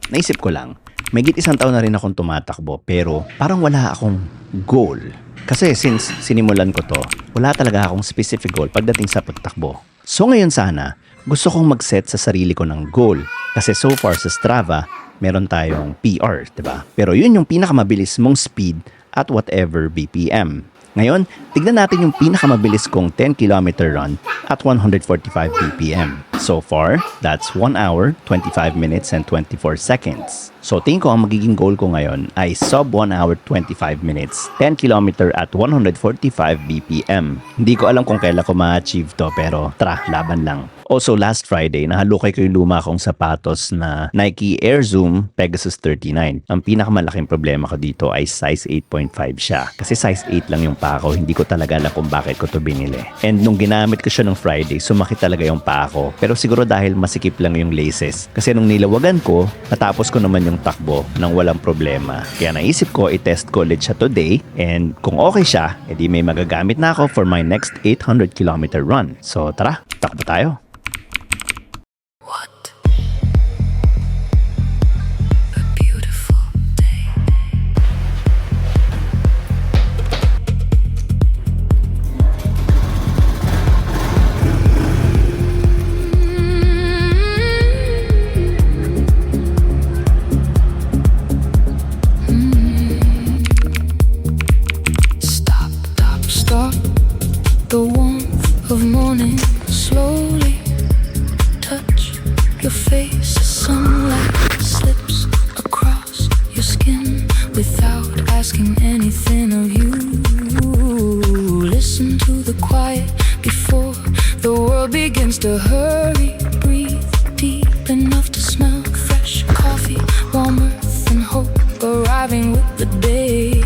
naisip ko lang, mahigit 1 taon na rin akong tumatakbo pero parang wala akong goal. Kasi since sinimulan ko to, wala talaga akong specific goal pagdating sa pagtakbo. So ngayon sana, gusto kong mag-set sa sarili ko ng goal. Kasi so far sa Strava, meron tayong PR, diba? Pero yun yung pinakamabilis mong speed at whatever BPM. Ngayon, tignan natin yung pinakamabilis kong 10-kilometer run at 145 BPM. So far, that's 1 hour, 25 minutes, and 24 seconds. So tingin ko ang magiging goal ko ngayon ay sub 1 hour, 25 minutes, 10 kilometer at 145 BPM. Hindi ko alam kung kailan ko ma-achieve to pero tara, laban lang. Also last Friday, nahalukay ko yung luma kong sapatos na Nike Air Zoom Pegasus 39. Ang pinakamalaking problema ko dito ay size 8.5 siya. Kasi size 8 lang yung paa ko, hindi ko talaga alam kung bakit ko to binili. And nung ginamit ko siya nung Friday, sumakit talaga yung paa ko. Pero siguro dahil masikip lang yung laces. Kasi nung nilawagan ko, natapos ko naman yung takbo nang walang problema. Kaya naisip ko, i-test ko ulit siya today. And kung okay siya, edi may magagamit na ako for my next 800 kilometer run. So tara, takbo tayo. The warmth of morning slowly touch your face. Sunlight slips across your skin without asking anything of you. Listen to the quiet before the world begins to hurry. Breathe deep enough to smell fresh coffee, warm earth and hope arriving with the day.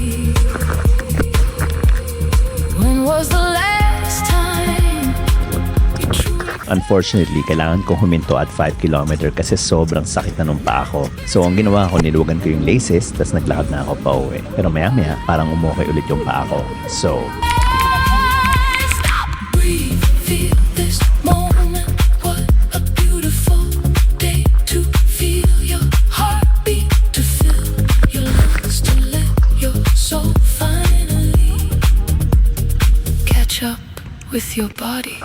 When was the last? Unfortunately, kailangan kong huminto at 5 kilometer kasi sobrang sakit na nung paa ko. So, ang ginawa ko, niluwagan ko yung laces, tapos naglakad na ako pa uwi. Pero maya-maya, parang umukay ulit yung paa ko. So, with your body.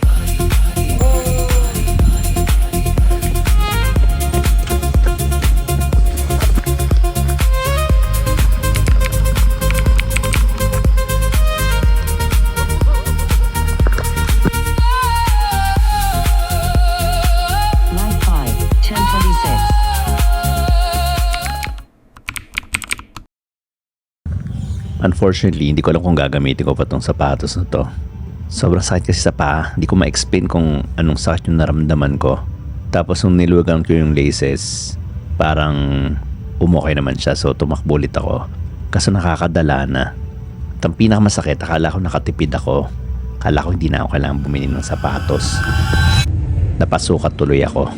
unfortunately, hindi ko alam kung gagamitin ko pa tong sapatos na to. Sobrang sakit kasi sa paa. Hindi ko ma-explain kung anong sakit yung naramdaman ko. Tapos nung niluwagan ko yung laces, parang umukay naman siya. So tumakbo ulit ako. Kaso nakakadala na. At ang pinakamasakit, akala ko nakatipid ako. Akala ko hindi na ako kailangan bumili ng sapatos. Napasukat tuloy ako.